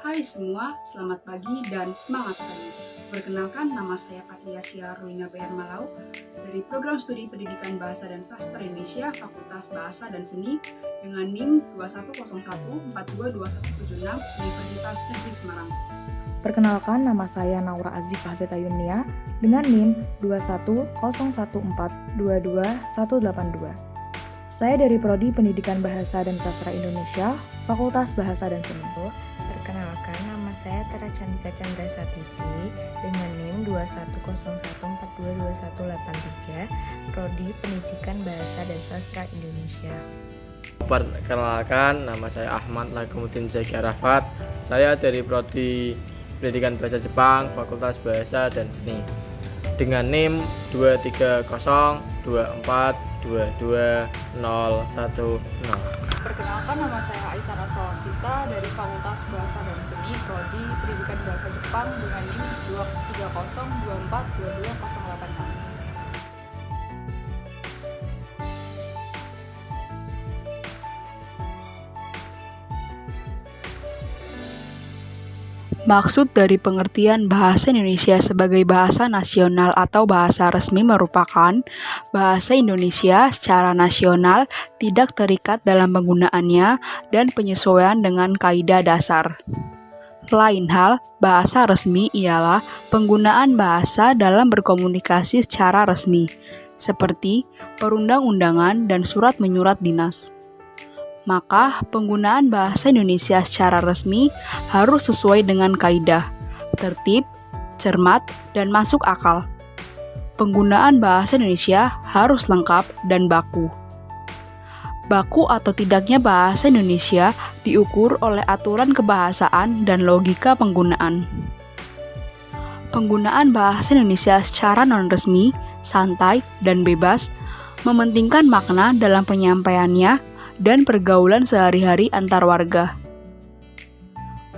Hai semua, selamat pagi dan semangat pagi. Perkenalkan, nama saya Patriasia Ruina Bayar Malau dari Program Studi Pendidikan Bahasa dan Sastra Indonesia, Fakultas Bahasa dan Seni dengan NIM 2101422176 Universitas Negeri Semarang. Perkenalkan, nama saya Naura Azifah Zetayunia dengan NIM 2101422182. Saya dari Prodi Pendidikan Bahasa dan Sastra Indonesia, Fakultas Bahasa dan Seni. Perkenalkan, nama saya Tera Chandika Chandra Satiti dengan NIM 2101422183, Prodi Pendidikan Bahasa dan Sastra Indonesia. Perkenalkan, nama saya Ahmad Lakumudin Zaki Arafat. Saya dari Prodi Pendidikan Bahasa Jepang, Fakultas Bahasa dan Seni dengan NIM 23042422010. Perkenalkan, nama saya Aisyah Raswawarsita dari Fakultas Bahasa dan Seni, Prodi Pendidikan Bahasa Jepang dengan NIM 23024222086. Maksud dari pengertian bahasa Indonesia sebagai bahasa nasional atau bahasa resmi merupakan bahasa Indonesia secara nasional tidak terikat dalam penggunaannya dan penyesuaian dengan kaidah dasar. Lain hal, bahasa resmi ialah penggunaan bahasa dalam berkomunikasi secara resmi, seperti perundang-undangan dan surat menyurat dinas. Maka, penggunaan bahasa Indonesia secara resmi harus sesuai dengan kaidah, tertib, cermat, dan masuk akal. Penggunaan bahasa Indonesia harus lengkap dan baku. Baku atau tidaknya bahasa Indonesia diukur oleh aturan kebahasaan dan logika penggunaan. Penggunaan bahasa Indonesia secara non-resmi, santai, dan bebas mementingkan makna dalam penyampaiannya dan pergaulan sehari-hari antar warga.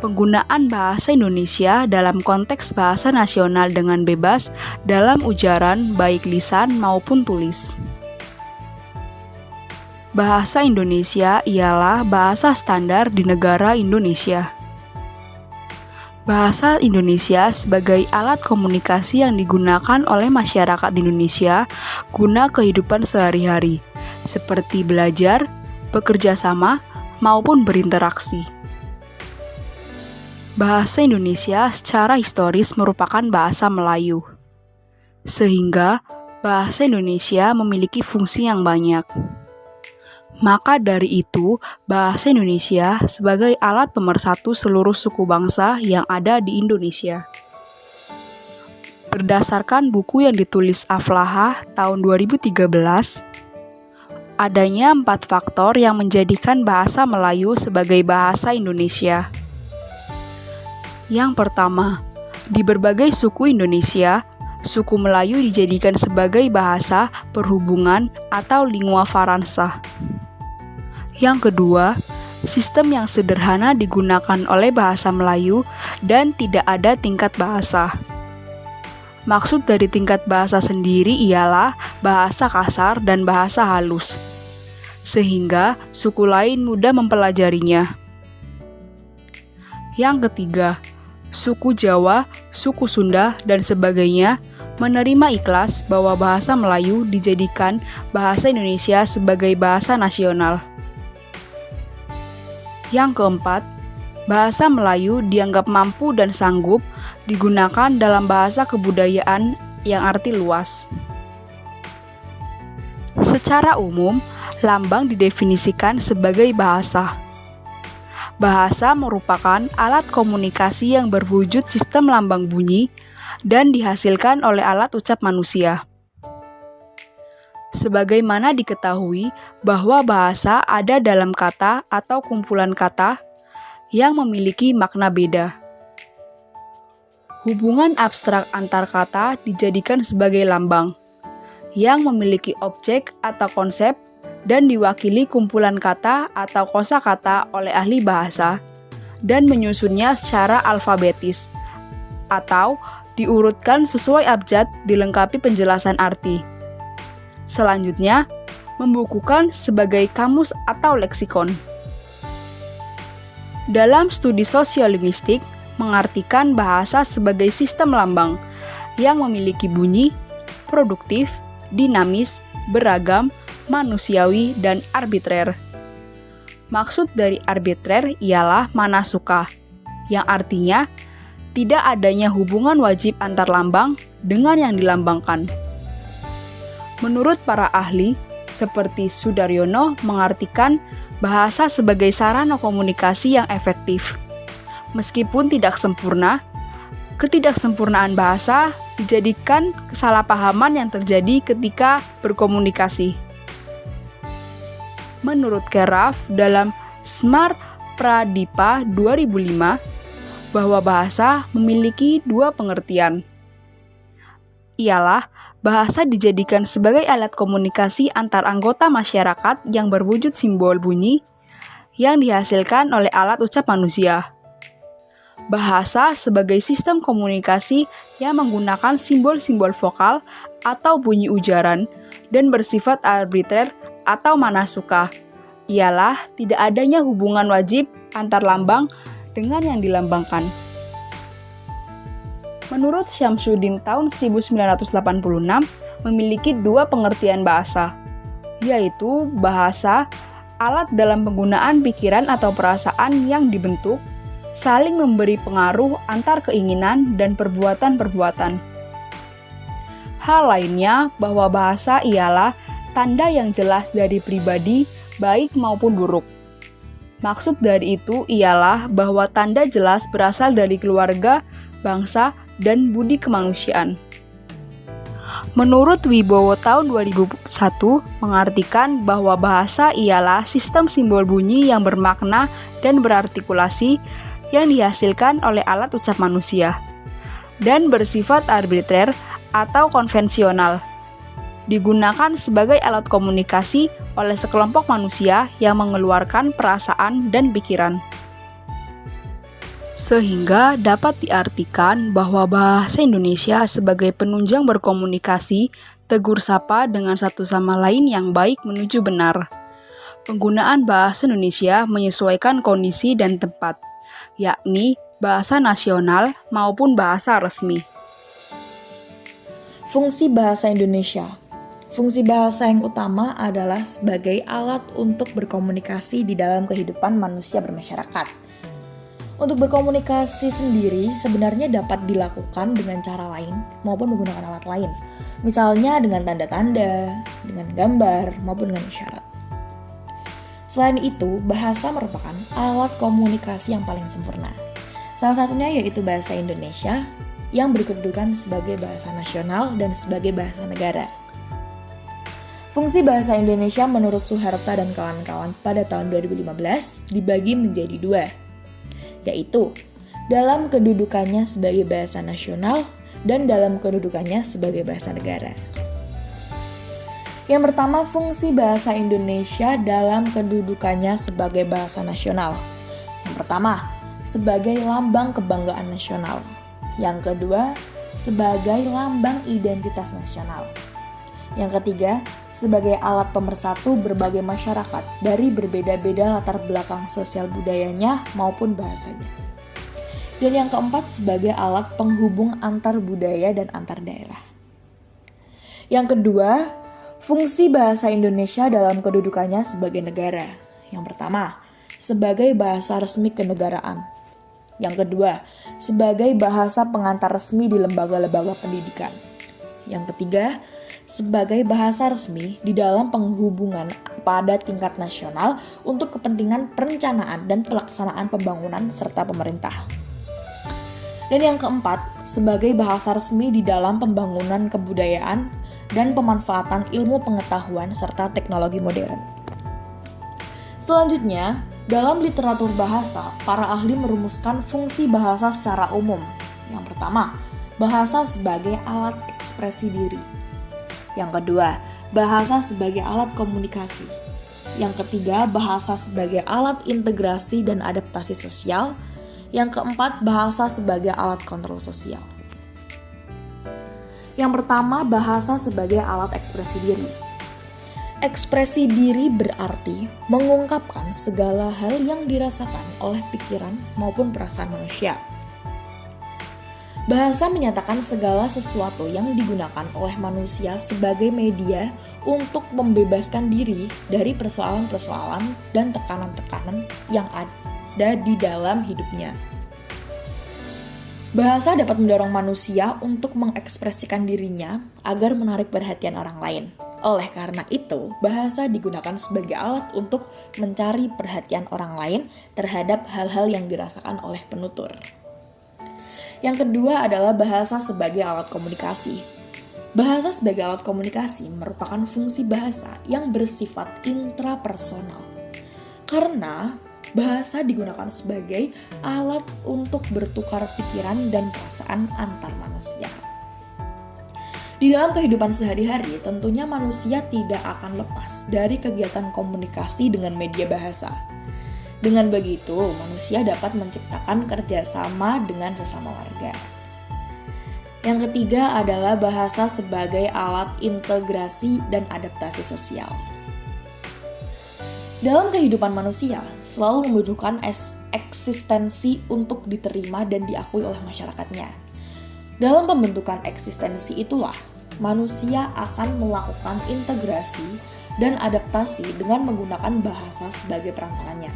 Penggunaan bahasa Indonesia dalam konteks bahasa nasional dengan bebas dalam ujaran baik lisan maupun tulis. Bahasa Indonesia ialah bahasa standar di negara Indonesia. Bahasa Indonesia sebagai alat komunikasi yang digunakan oleh masyarakat Indonesia guna kehidupan sehari-hari, seperti belajar, bekerja sama, maupun berinteraksi. Bahasa Indonesia secara historis merupakan bahasa Melayu, sehingga bahasa Indonesia memiliki fungsi yang banyak. Maka dari itu, bahasa Indonesia sebagai alat pemersatu seluruh suku bangsa yang ada di Indonesia. Berdasarkan buku yang ditulis Aflahah tahun 2013, adanya 4 faktor yang menjadikan bahasa Melayu sebagai bahasa Indonesia. Yang pertama, di berbagai suku Indonesia, suku Melayu dijadikan sebagai bahasa perhubungan atau lingua franca. Yang kedua, sistem yang sederhana digunakan oleh bahasa Melayu dan tidak ada tingkat bahasa. Maksud dari tingkat bahasa sendiri ialah bahasa kasar dan bahasa halus, sehingga suku lain mudah mempelajarinya. Yang ketiga, suku Jawa, suku Sunda, dan sebagainya menerima ikhlas bahwa bahasa Melayu dijadikan bahasa Indonesia sebagai bahasa nasional. Yang keempat, bahasa Melayu dianggap mampu dan sanggup digunakan dalam bahasa kebudayaan yang arti luas. Secara umum, lambang didefinisikan sebagai bahasa. Bahasa merupakan alat komunikasi yang berwujud sistem lambang bunyi dan dihasilkan oleh alat ucap manusia. Sebagaimana diketahui bahwa bahasa ada dalam kata atau kumpulan kata yang memiliki makna beda. Hubungan abstrak antar kata dijadikan sebagai lambang yang memiliki objek atau konsep dan diwakili kumpulan kata atau kosakata oleh ahli bahasa dan menyusunnya secara alfabetis atau diurutkan sesuai abjad dilengkapi penjelasan arti. Selanjutnya, membukukan sebagai kamus atau leksikon. Dalam studi sosiolinguistik, mengartikan bahasa sebagai sistem lambang yang memiliki bunyi, produktif, dinamis, beragam, manusiawi, dan arbitrer. Maksud dari arbitrer ialah manasuka, yang artinya tidak adanya hubungan wajib antar lambang dengan yang dilambangkan. Menurut para ahli, seperti Sudaryono mengartikan bahasa sebagai sarana komunikasi yang efektif. Meskipun tidak sempurna, ketidaksempurnaan bahasa dijadikan kesalahpahaman yang terjadi ketika berkomunikasi. Menurut Keraf dalam Smart Pradipa 2005, bahwa bahasa memiliki dua pengertian. Ialah bahasa dijadikan sebagai alat komunikasi antar anggota masyarakat yang berwujud simbol bunyi yang dihasilkan oleh alat ucap manusia. Bahasa sebagai sistem komunikasi yang menggunakan simbol-simbol vokal atau bunyi ujaran dan bersifat arbitrer atau manasuka, ialah tidak adanya hubungan wajib antar lambang dengan yang dilambangkan. Menurut Syamsuddin tahun 1986 memiliki dua pengertian bahasa, yaitu bahasa alat dalam penggunaan pikiran atau perasaan yang dibentuk, saling memberi pengaruh antar keinginan dan perbuatan-perbuatan. Hal lainnya bahwa bahasa ialah tanda yang jelas dari pribadi, baik maupun buruk. Maksud dari itu ialah bahwa tanda jelas berasal dari keluarga, bangsa, dan budi kemanusiaan. Menurut Wibowo tahun 2001 mengartikan bahwa bahasa ialah sistem simbol bunyi yang bermakna dan berartikulasi yang dihasilkan oleh alat ucap manusia dan bersifat arbitrer atau konvensional. Digunakan sebagai alat komunikasi oleh sekelompok manusia yang mengeluarkan perasaan dan pikiran. Sehingga dapat diartikan bahwa bahasa Indonesia sebagai penunjang berkomunikasi, tegur sapa dengan satu sama lain yang baik menuju benar. Penggunaan bahasa Indonesia menyesuaikan kondisi dan tempat, yakni bahasa nasional maupun bahasa resmi. Fungsi bahasa Indonesia. Fungsi bahasa yang utama adalah sebagai alat untuk berkomunikasi di dalam kehidupan manusia bermasyarakat. Untuk berkomunikasi sendiri sebenarnya dapat dilakukan dengan cara lain maupun menggunakan alat lain. Misalnya dengan tanda-tanda, dengan gambar, maupun dengan isyarat. Selain itu, bahasa merupakan alat komunikasi yang paling sempurna. Salah satunya yaitu bahasa Indonesia yang berkedudukan sebagai bahasa nasional dan sebagai bahasa negara. Fungsi bahasa Indonesia menurut Suharta dan kawan-kawan pada tahun 2015 dibagi menjadi dua, yaitu dalam kedudukannya sebagai bahasa nasional dan dalam kedudukannya sebagai bahasa negara. Yang pertama, fungsi bahasa Indonesia dalam kedudukannya sebagai bahasa nasional. Yang pertama, sebagai lambang kebanggaan nasional. Yang kedua, sebagai lambang identitas nasional. Yang ketiga, sebagai alat pemersatu berbagai masyarakat dari berbeda-beda latar belakang sosial budayanya maupun bahasanya. Dan yang keempat, sebagai alat penghubung antar budaya dan antar daerah. Yang kedua, fungsi bahasa Indonesia dalam kedudukannya sebagai negara. Yang pertama, sebagai bahasa resmi kenegaraan. Yang kedua, sebagai bahasa pengantar resmi di lembaga-lembaga pendidikan. Yang ketiga, sebagai bahasa resmi di dalam penghubungan pada tingkat nasional untuk kepentingan perencanaan dan pelaksanaan pembangunan serta pemerintah. Dan yang keempat, sebagai bahasa resmi di dalam pembangunan kebudayaan dan pemanfaatan ilmu pengetahuan serta teknologi modern. Selanjutnya, dalam literatur bahasa, para ahli merumuskan fungsi bahasa secara umum. Yang pertama, bahasa sebagai alat ekspresi diri. Yang kedua, bahasa sebagai alat komunikasi. Yang ketiga, bahasa sebagai alat integrasi dan adaptasi sosial. Yang keempat, bahasa sebagai alat kontrol sosial. Yang pertama, bahasa sebagai alat ekspresi diri. Ekspresi diri berarti mengungkapkan segala hal yang dirasakan oleh pikiran maupun perasaan manusia. Bahasa menyatakan segala sesuatu yang digunakan oleh manusia sebagai media untuk membebaskan diri dari persoalan-persoalan dan tekanan-tekanan yang ada di dalam hidupnya. Bahasa dapat mendorong manusia untuk mengekspresikan dirinya agar menarik perhatian orang lain. Oleh karena itu, bahasa digunakan sebagai alat untuk mencari perhatian orang lain terhadap hal-hal yang dirasakan oleh penutur. Yang kedua adalah bahasa sebagai alat komunikasi. Bahasa sebagai alat komunikasi merupakan fungsi bahasa yang bersifat intrapersonal. Karena bahasa digunakan sebagai alat untuk bertukar pikiran dan perasaan antar manusia. Di dalam kehidupan sehari-hari, tentunya manusia tidak akan lepas dari kegiatan komunikasi dengan media bahasa. Dengan begitu, manusia dapat menciptakan kerjasama dengan sesama warga. Yang ketiga adalah bahasa sebagai alat integrasi dan adaptasi sosial. Dalam kehidupan manusia, selalu membutuhkan eksistensi untuk diterima dan diakui oleh masyarakatnya. Dalam pembentukan eksistensi itulah, manusia akan melakukan integrasi dan adaptasi dengan menggunakan bahasa sebagai perantaranya.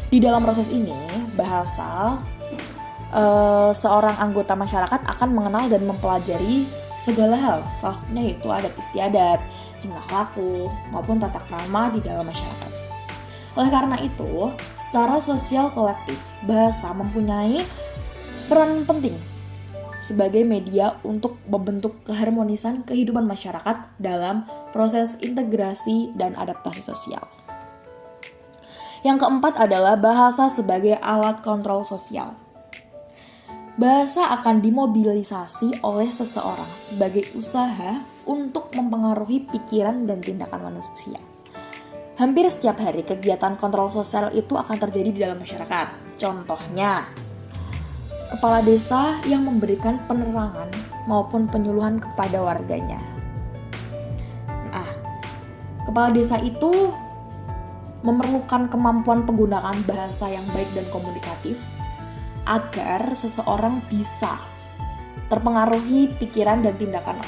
Di dalam proses ini, bahasa seorang anggota masyarakat akan mengenal dan mempelajari segala hal, salah satunya yaitu adat istiadat, tingkah laku, maupun tata krama di dalam masyarakat. Oleh karena itu, secara sosial kolektif, bahasa mempunyai peran penting sebagai media untuk membentuk keharmonisan kehidupan masyarakat dalam proses integrasi dan adaptasi sosial. Yang keempat adalah bahasa sebagai alat kontrol sosial. Bahasa akan dimobilisasi oleh seseorang sebagai usaha untuk mempengaruhi pikiran dan tindakan manusia. Hampir setiap hari kegiatan kontrol sosial itu akan terjadi di dalam masyarakat. Contohnya, kepala desa yang memberikan penerangan maupun penyuluhan kepada warganya. Nah, kepala desa itu memerlukan kemampuan penggunaan bahasa yang baik dan komunikatif agar seseorang bisa terpengaruhi pikiran dan tindakan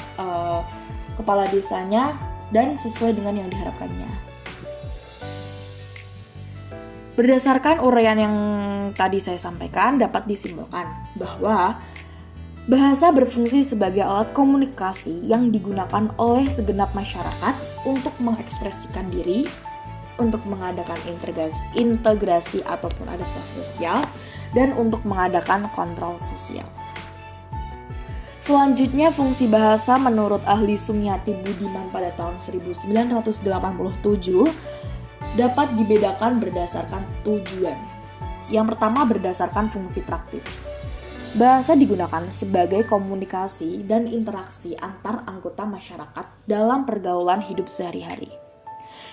kepala desanya dan sesuai dengan yang diharapkannya. Berdasarkan uraian yang tadi saya sampaikan, dapat disimpulkan bahwa bahasa berfungsi sebagai alat komunikasi yang digunakan oleh segenap masyarakat untuk mengekspresikan diri, untuk mengadakan integrasi ataupun adaptasi sosial, dan untuk mengadakan kontrol sosial. Selanjutnya, fungsi bahasa menurut ahli Sumiati Budiman pada tahun 1987 dapat dibedakan berdasarkan tujuan. Yang pertama berdasarkan fungsi praktis. Bahasa digunakan sebagai komunikasi dan interaksi antar anggota masyarakat dalam pergaulan hidup sehari-hari.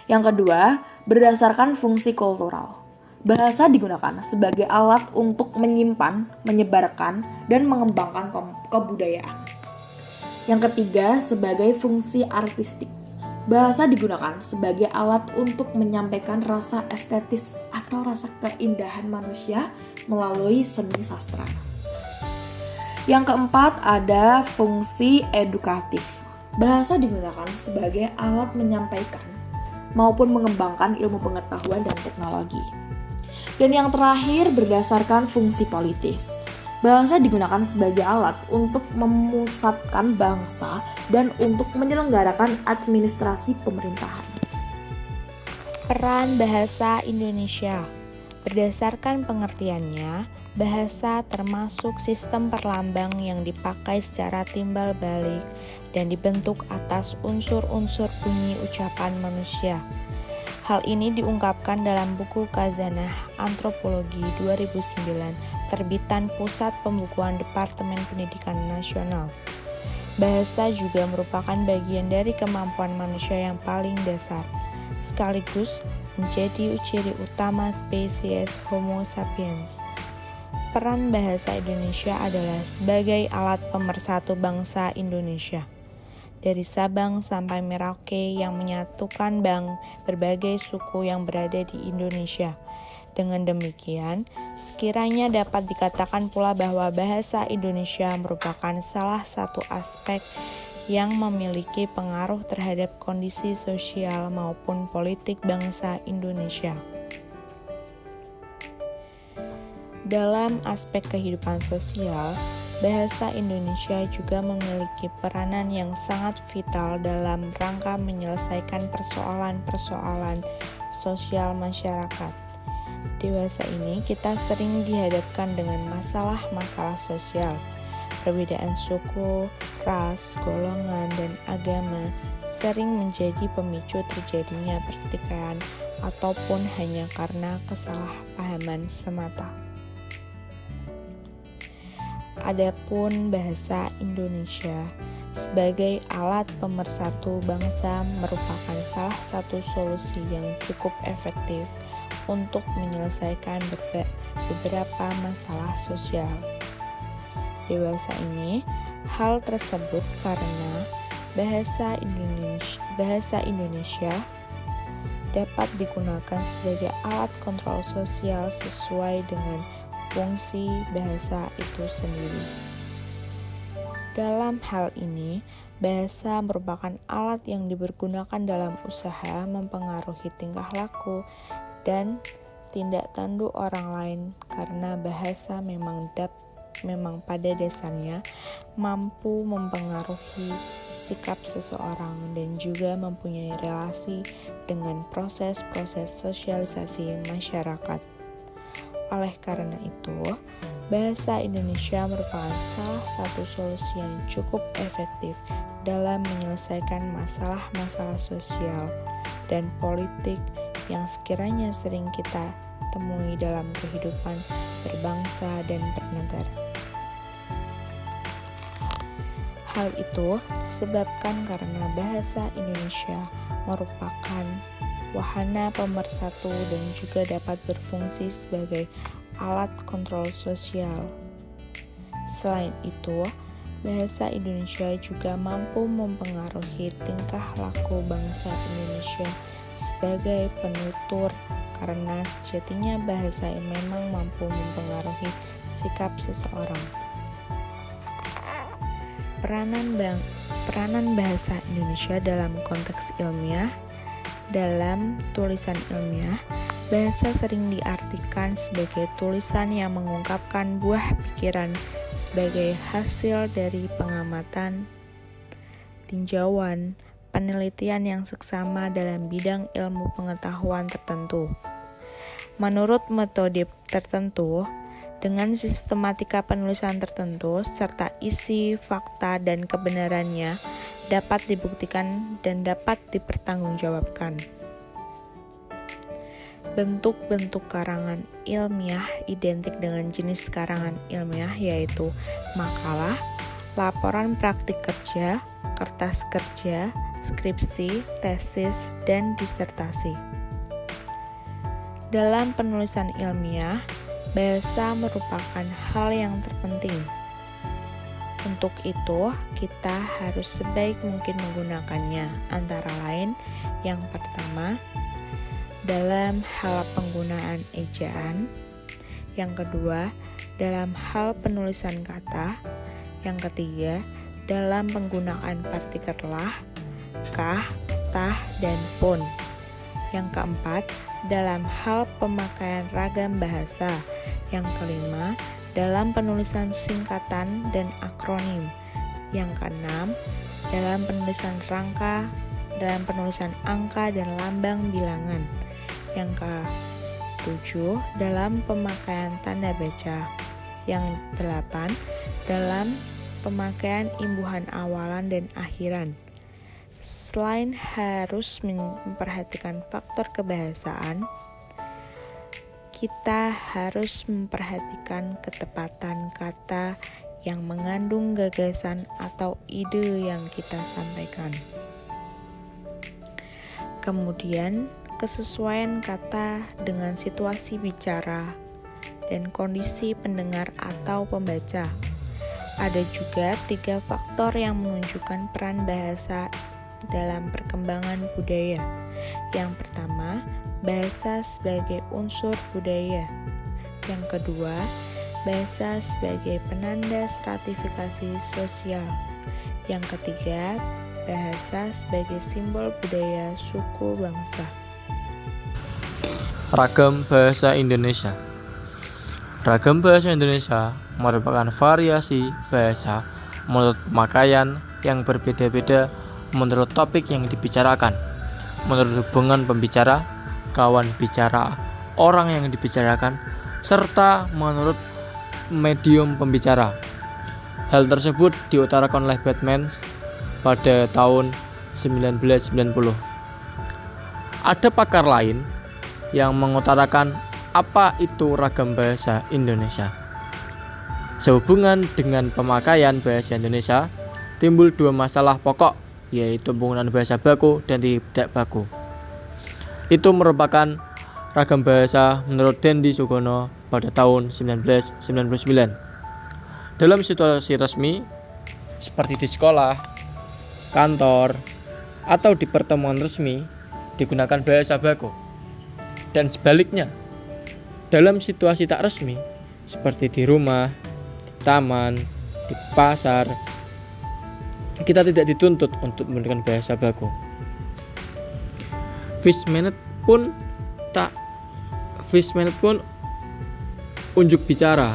Yang kedua, berdasarkan fungsi kultural. Bahasa digunakan sebagai alat untuk menyimpan, menyebarkan, dan mengembangkan kebudayaan. Yang ketiga, sebagai fungsi artistik. Bahasa digunakan sebagai alat untuk menyampaikan rasa estetis atau rasa keindahan manusia melalui seni sastra. Yang keempat, ada fungsi edukatif. Bahasa digunakan sebagai alat menyampaikan maupun mengembangkan ilmu pengetahuan dan teknologi. Dan yang terakhir, berdasarkan fungsi politis. Bahasa digunakan sebagai alat untuk memusatkan bangsa dan untuk menyelenggarakan administrasi pemerintahan. Peran bahasa Indonesia. Berdasarkan pengertiannya, bahasa termasuk sistem perlambang yang dipakai secara timbal balik dan dibentuk atas unsur-unsur bunyi ucapan manusia. Hal ini diungkapkan dalam buku Khazanah Antropologi 2009, terbitan Pusat Pembukuan Departemen Pendidikan Nasional. Bahasa juga merupakan bagian dari kemampuan manusia yang paling dasar, sekaligus menjadi ciri utama spesies Homo sapiens. Peran bahasa Indonesia adalah sebagai alat pemersatu bangsa Indonesia. dari Sabang sampai Merauke yang menyatukan berbagai suku yang berada di Indonesia. Dengan demikian, sekiranya dapat dikatakan pula bahwa bahasa Indonesia merupakan salah satu aspek yang memiliki pengaruh terhadap kondisi sosial maupun politik bangsa Indonesia. Dalam aspek kehidupan sosial, bahasa Indonesia juga memiliki peranan yang sangat vital dalam rangka menyelesaikan persoalan-persoalan sosial masyarakat. Di bahasa ini kita sering dihadapkan dengan masalah-masalah sosial. Perbedaan suku, ras, golongan, dan agama sering menjadi pemicu terjadinya pertikaian ataupun hanya karena kesalahpahaman semata. Adapun bahasa Indonesia sebagai alat pemersatu bangsa merupakan salah satu solusi yang cukup efektif untuk menyelesaikan beberapa masalah sosial. Di bahasa ini, hal tersebut karena bahasa Indonesia dapat digunakan sebagai alat kontrol sosial sesuai dengan fungsi bahasa itu sendiri. Dalam hal ini, bahasa merupakan alat yang dipergunakan dalam usaha mempengaruhi tingkah laku dan tindak tanduk orang lain karena bahasa memang pada dasarnya mampu mempengaruhi sikap seseorang dan juga mempunyai relasi dengan proses-proses sosialisasi masyarakat. Oleh karena itu, bahasa Indonesia merupakan salah satu solusi yang cukup efektif dalam menyelesaikan masalah-masalah sosial dan politik yang sekiranya sering kita temui dalam kehidupan berbangsa dan bernegara. Hal itu disebabkan karena bahasa Indonesia merupakan wahana pemersatu dan juga dapat berfungsi sebagai alat kontrol sosial. Selain itu, bahasa Indonesia juga mampu mempengaruhi tingkah laku bangsa Indonesia sebagai penutur karena sejatinya bahasa memang mampu mempengaruhi sikap seseorang. Peranan bahasa Indonesia dalam konteks ilmiah. Dalam tulisan ilmiah, bahasa sering diartikan sebagai tulisan yang mengungkapkan buah pikiran sebagai hasil dari pengamatan, tinjauan, penelitian yang seksama dalam bidang ilmu pengetahuan tertentu. Menurut metode tertentu, dengan sistematika penulisan tertentu, serta isi, fakta, dan kebenarannya dapat dibuktikan dan dapat dipertanggungjawabkan. Bentuk-bentuk karangan ilmiah identik dengan jenis karangan ilmiah yaitu makalah, laporan praktik kerja, kertas kerja, skripsi, tesis, dan disertasi. Dalam penulisan ilmiah, bahasa merupakan hal yang terpenting. Untuk itu, kita harus sebaik mungkin menggunakannya, antara lain yang pertama, dalam hal penggunaan ejaan, yang kedua, dalam hal penulisan kata, yang ketiga, dalam penggunaan partikel lah, kah, tah, dan pun. Yang keempat, dalam hal pemakaian ragam bahasa. Yang kelima, dalam penulisan singkatan dan akronim. Yang keenam, dalam penulisan rangka, dalam penulisan angka dan lambang bilangan. Yang ketujuh, dalam pemakaian tanda baca. Yang delapan, dalam pemakaian imbuhan awalan dan akhiran. Selain harus memperhatikan faktor kebahasaan, kita harus memperhatikan ketepatan kata yang mengandung gagasan atau ide yang kita sampaikan. Kemudian, kesesuaian kata dengan situasi bicara dan kondisi pendengar atau pembaca. Ada juga 3 faktor yang menunjukkan peran bahasa dalam perkembangan budaya. Yang pertama, bahasa sebagai unsur budaya. Yang kedua, bahasa sebagai penanda stratifikasi sosial. Yang ketiga, bahasa sebagai simbol budaya suku bangsa. Ragam bahasa Indonesia. Ragam bahasa Indonesia merupakan variasi bahasa menurut pemakaian yang berbeda-beda menurut topik yang dibicarakan, menurut hubungan pembicara, kawan bicara, orang yang dibicarakan, serta menurut medium pembicara. Hal tersebut diutarakan oleh Batman pada tahun 1990. Ada pakar lain yang mengutarakan apa itu ragam bahasa Indonesia. Sehubungan dengan pemakaian bahasa Indonesia, timbul 2 masalah pokok, yaitu penggunaan bahasa baku dan tidak baku. Itu merupakan ragam bahasa menurut Dendi Sugono pada tahun 1999. Dalam situasi resmi, seperti di sekolah, kantor, atau di pertemuan resmi, digunakan bahasa baku. Dan sebaliknya, dalam situasi tak resmi, seperti di rumah, di taman, di pasar, kita tidak dituntut untuk menggunakan bahasa baku. Fishmanet pun unjuk bicara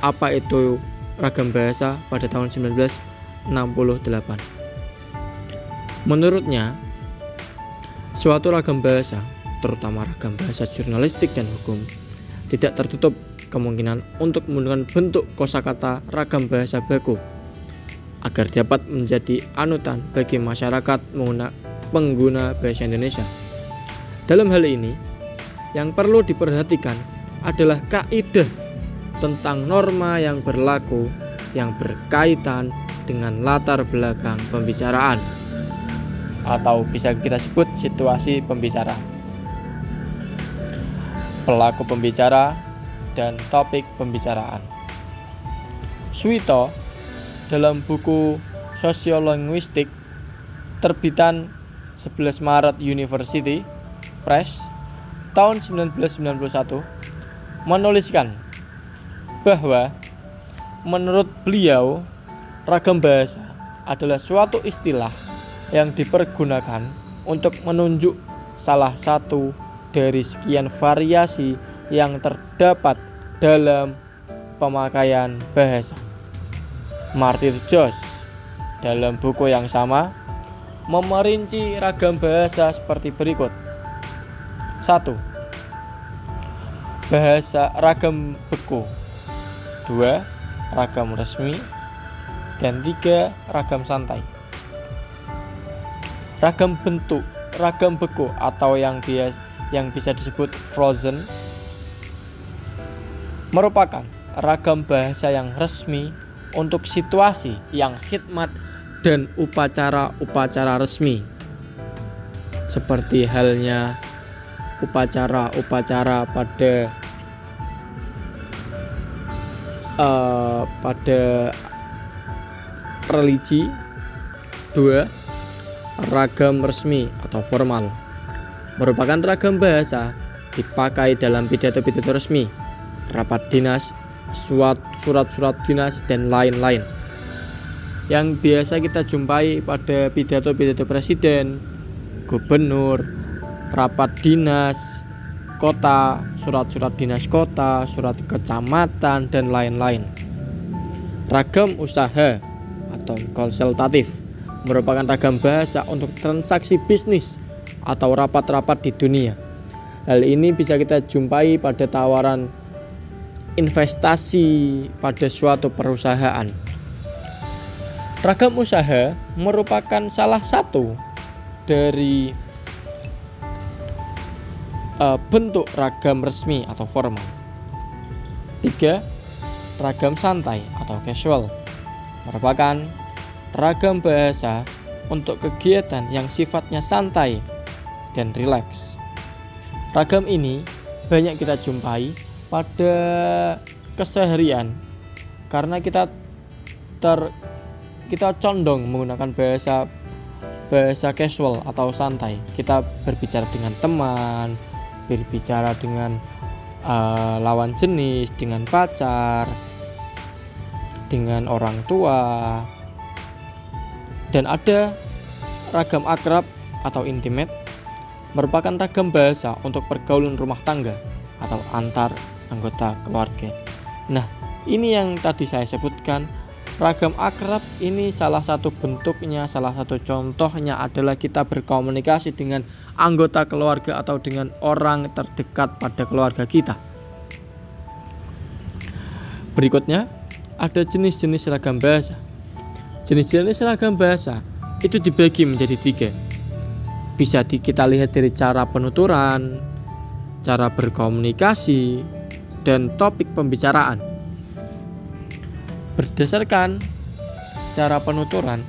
apa itu ragam bahasa pada tahun 1968. Menurutnya, suatu ragam bahasa, terutama ragam bahasa jurnalistik dan hukum, tidak tertutup kemungkinan untuk menggunakan bentuk kosakata ragam bahasa baku agar dapat menjadi anutan bagi masyarakat pengguna bahasa Indonesia. Dalam hal ini, yang perlu diperhatikan adalah kaidah tentang norma yang berlaku yang berkaitan dengan latar belakang pembicaraan, atau bisa kita sebut situasi pembicara, pelaku pembicara, dan topik pembicaraan. Suwito dalam buku Sosiolinguistik terbitan 11 Maret University Press tahun 1991 menuliskan bahwa menurut beliau ragam bahasa adalah suatu istilah yang dipergunakan untuk menunjuk salah satu dari sekian variasi yang terdapat dalam pemakaian bahasa. Martin Jones dalam buku yang sama memerinci ragam bahasa seperti berikut. 1. Bahasa ragam beku. 2. Ragam resmi. Dan 3. Ragam santai. Ragam bentuk, ragam beku atau yang bisa disebut frozen merupakan ragam bahasa yang resmi untuk situasi yang khidmat dan upacara-upacara resmi, seperti halnya upacara-upacara pada religi. 2. Ragam resmi atau formal merupakan ragam bahasa dipakai dalam pidato-pidato resmi, rapat dinas, surat-surat dinas, dan lain-lain, yang biasa kita jumpai pada pidato-pidato presiden, gubernur, rapat dinas kota, surat-surat dinas kota, surat kecamatan, dan lain-lain. Ragam usaha atau konsultatif merupakan ragam bahasa untuk transaksi bisnis atau rapat-rapat di dunia. Hal ini bisa kita jumpai pada tawaran investasi pada suatu perusahaan. Ragam usaha merupakan salah satu dari bentuk ragam resmi atau formal. 3. Ragam santai atau casual merupakan ragam bahasa untuk kegiatan yang sifatnya santai dan rileks. Ragam ini banyak kita jumpai pada keseharian karena kita kita condong menggunakan bahasa casual atau santai. Kita berbicara dengan teman, berbicara dengan lawan jenis, dengan pacar, dengan orang tua. Dan ada ragam akrab atau intimate, merupakan ragam bahasa untuk pergaulan rumah tangga atau antar anggota keluarga. Nah, ini yang tadi saya sebutkan. Ragam akrab ini salah satu bentuknya, salah satu contohnya adalah kita berkomunikasi dengan anggota keluarga atau dengan orang terdekat pada keluarga kita. Berikutnya, ada jenis-jenis ragam bahasa. Jenis-jenis ragam bahasa itu dibagi menjadi 3. Bisa kita lihat dari cara penuturan, cara berkomunikasi, dan topik pembicaraan. Berdasarkan cara penuturan,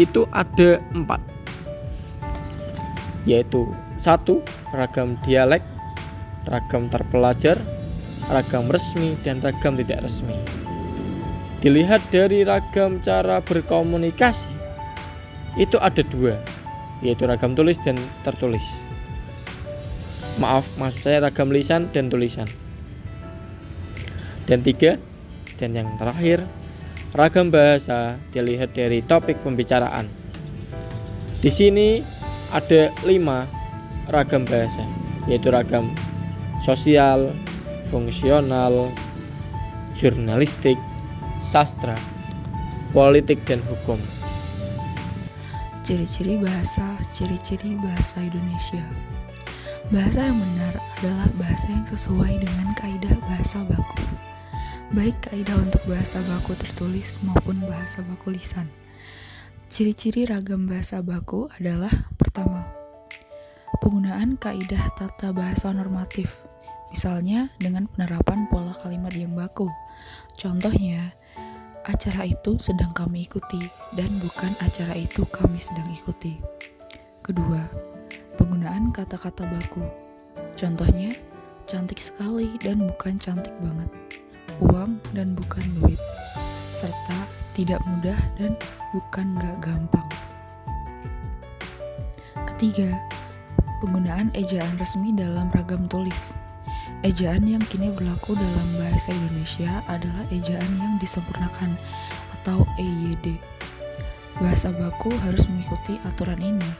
itu ada 4, yaitu 1. Ragam dialek, ragam terpelajar, ragam resmi, dan ragam tidak resmi. Dilihat dari ragam cara berkomunikasi, itu ada 2, yaitu ragam tulis dan tertulis. Maksud saya ragam lisan dan tulisan. Dan 3, dan yang terakhir, ragam bahasa dilihat dari topik pembicaraan. Di sini ada 5 ragam bahasa, yaitu ragam sosial, fungsional, jurnalistik, sastra, politik, dan hukum. Ciri-ciri bahasa Indonesia. Bahasa yang benar adalah bahasa yang sesuai dengan kaidah bahasa baku, baik kaidah untuk bahasa baku tertulis maupun bahasa baku lisan. Ciri-ciri ragam bahasa baku adalah: pertama, penggunaan kaidah tata bahasa normatif, misalnya dengan penerapan pola kalimat yang baku. Contohnya, acara itu sedang kami ikuti dan bukan acara itu kami sedang ikuti. Kedua, penggunaan kata-kata baku. Contohnya, cantik sekali dan bukan cantik banget, uang dan bukan duit, serta tidak mudah dan bukan gak gampang. Ketiga, penggunaan ejaan resmi dalam ragam tulis. Ejaan yang kini berlaku dalam bahasa Indonesia adalah ejaan yang disempurnakan atau EYD. Bahasa baku harus mengikuti aturan ini.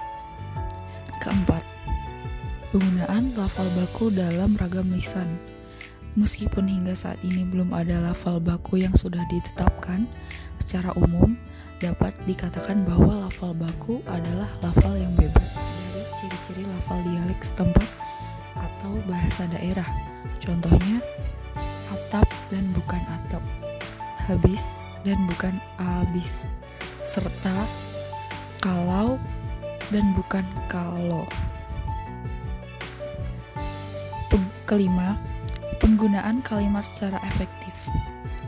Keempat, penggunaan lafal baku dalam ragam lisan. Meskipun hingga saat ini belum ada lafal baku yang sudah ditetapkan, secara umum dapat dikatakan bahwa lafal baku adalah lafal yang bebas dari ciri-ciri lafal dialek setempat atau bahasa daerah. Contohnya, atap dan bukan atap, habis dan bukan abis, serta kalau dan bukan kalau. Kelima, penggunaan kalimat secara efektif.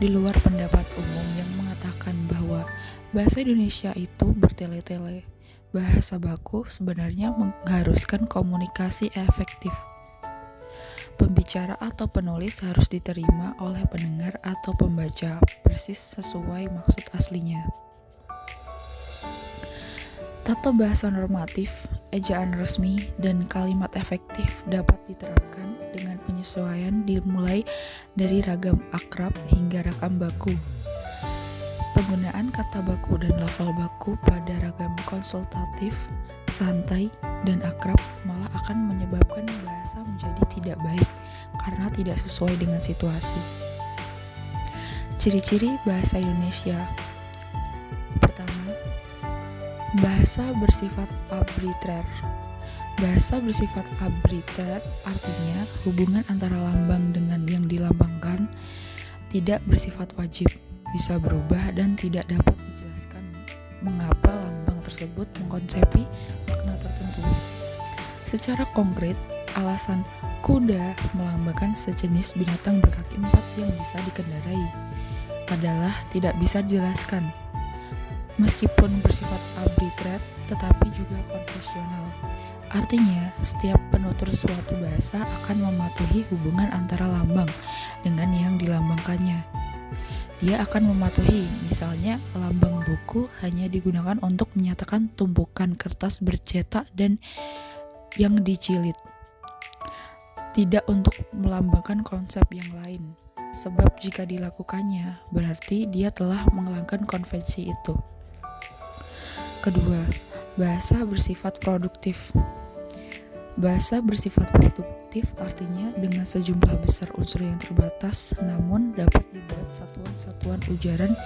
Di luar pendapat umum yang mengatakan bahwa bahasa Indonesia itu bertele-tele, bahasa baku sebenarnya mengharuskan komunikasi efektif. Pembicara atau penulis harus diterima oleh pendengar atau pembaca persis sesuai maksud aslinya. Tata bahasa normatif, ejaan resmi, dan kalimat efektif dapat diterapkan dengan penyesuaian dimulai dari ragam akrab hingga ragam baku. Penggunaan kata baku dan lafal baku pada ragam konsultatif, santai, dan akrab malah akan menyebabkan bahasa menjadi tidak baik karena tidak sesuai dengan situasi. Ciri-ciri bahasa Indonesia. Pertama, bahasa bersifat arbitrer. Bahasa bersifat arbitrer artinya hubungan antara lambang dengan yang dilambangkan tidak bersifat wajib, bisa berubah dan tidak dapat dijelaskan mengapa lambang tersebut mengkonsepi makna tertentu. Secara konkret, alasan kuda melambangkan sejenis binatang berkaki 4 yang bisa dikendarai adalah tidak bisa dijelaskan. Meskipun bersifat arbitrer, tetapi juga konvensional. Artinya, setiap penutur suatu bahasa akan mematuhi hubungan antara lambang dengan yang dilambangkannya. dia akan mematuhi. Misalnya, lambang buku hanya digunakan untuk menyatakan tumpukan kertas bercetak dan yang dijilid, tidak untuk melambangkan konsep yang lain. Sebab jika dilakukannya, berarti dia telah mengelangkan konvensi itu. Kedua, bahasa bersifat produktif. Bahasa bersifat produktif artinya dengan sejumlah besar unsur yang terbatas, namun dapat dibuat satuan-satuan ujaran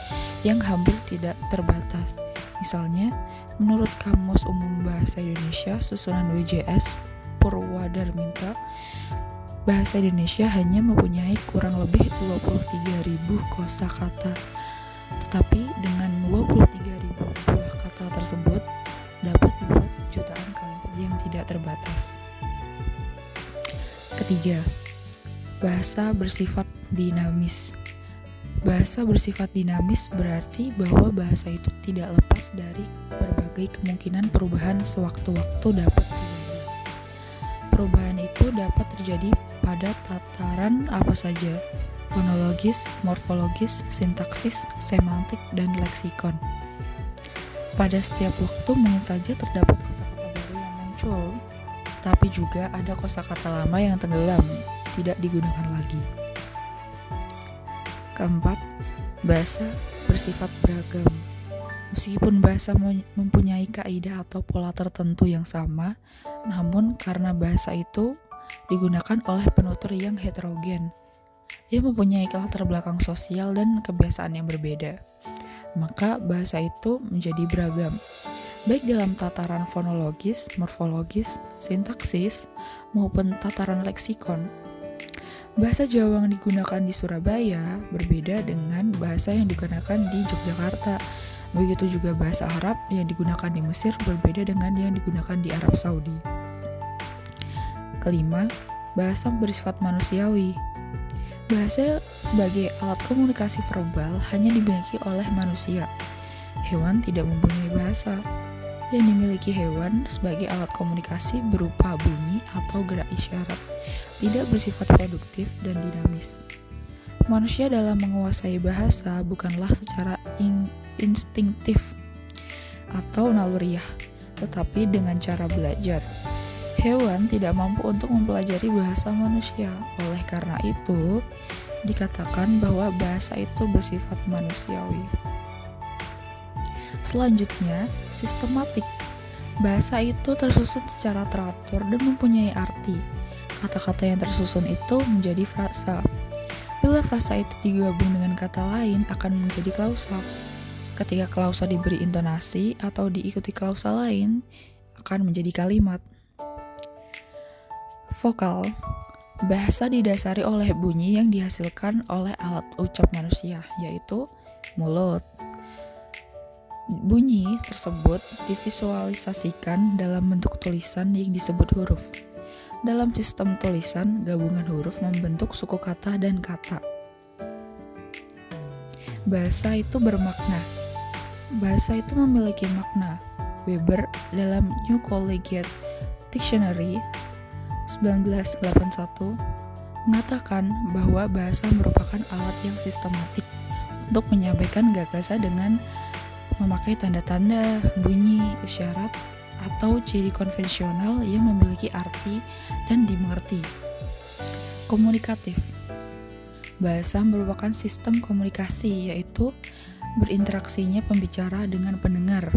yang hampir tidak terbatas. Misalnya, menurut Kamus Umum Bahasa Indonesia susunan WJS Purwadarminta, bahasa Indonesia hanya mempunyai kurang lebih 23.000 kosakata. Tetapi dengan 23.000 buah kata tersebut dapat dibuat jutaan kalimat yang tidak terbatas. Ketiga, bahasa bersifat dinamis. Bahasa bersifat dinamis berarti bahwa bahasa itu tidak lepas dari berbagai kemungkinan perubahan sewaktu-waktu dapat terjadi. Perubahan itu dapat terjadi pada tataran apa saja, fonologis, morfologis, sintaksis, semantik, dan leksikon. Pada setiap waktu mungkin saja terdapat kosakata baru yang muncul, tapi juga ada kosakata lama yang tenggelam, tidak digunakan lagi. Keempat, bahasa bersifat beragam. Meskipun bahasa mempunyai kaidah atau pola tertentu yang sama, namun karena bahasa itu digunakan oleh penutur yang heterogen, ia mempunyai latar belakang sosial dan kebiasaan yang berbeda, maka bahasa itu menjadi beragam, baik dalam tataran fonologis, morfologis, sintaksis, maupun tataran leksikon. Bahasa Jawa yang digunakan di Surabaya berbeda dengan bahasa yang digunakan di Yogyakarta. Begitu juga bahasa Arab yang digunakan di Mesir berbeda dengan yang digunakan di Arab Saudi. Kelima, bahasa bersifat manusiawi. Bahasa sebagai alat komunikasi verbal hanya dimiliki oleh manusia. Hewan tidak mempunyai bahasa. Yang dimiliki hewan sebagai alat komunikasi berupa bunyi atau gerak isyarat, tidak bersifat produktif dan dinamis. Manusia dalam menguasai bahasa bukanlah secara instinktif atau naluriah, tetapi dengan cara belajar. Hewan tidak mampu untuk mempelajari bahasa manusia. Oleh karena itu, dikatakan bahwa bahasa itu bersifat manusiawi. Selanjutnya, sistematik. Bahasa itu tersusun secara teratur dan mempunyai arti. Kata-kata yang tersusun itu menjadi frasa. Bila frasa itu digabung dengan kata lain akan menjadi klausa. Ketika klausa diberi intonasi atau diikuti klausa lain, akan menjadi kalimat. Vokal. Bahasa didasari oleh bunyi yang dihasilkan oleh alat ucap manusia, yaitu mulut. Bunyi tersebut divisualisasikan dalam bentuk tulisan yang disebut huruf. Dalam sistem tulisan, gabungan huruf membentuk suku kata dan kata. Bahasa itu bermakna. Bahasa itu memiliki makna. Weber dalam New Collegiate Dictionary 1981 mengatakan bahwa bahasa merupakan alat yang sistematik untuk menyampaikan gagasan dengan memakai tanda-tanda, bunyi, isyarat, atau ciri konvensional yang memiliki arti dan dimengerti. Komunikatif. Bahasa merupakan sistem komunikasi, yaitu berinteraksinya pembicara dengan pendengar.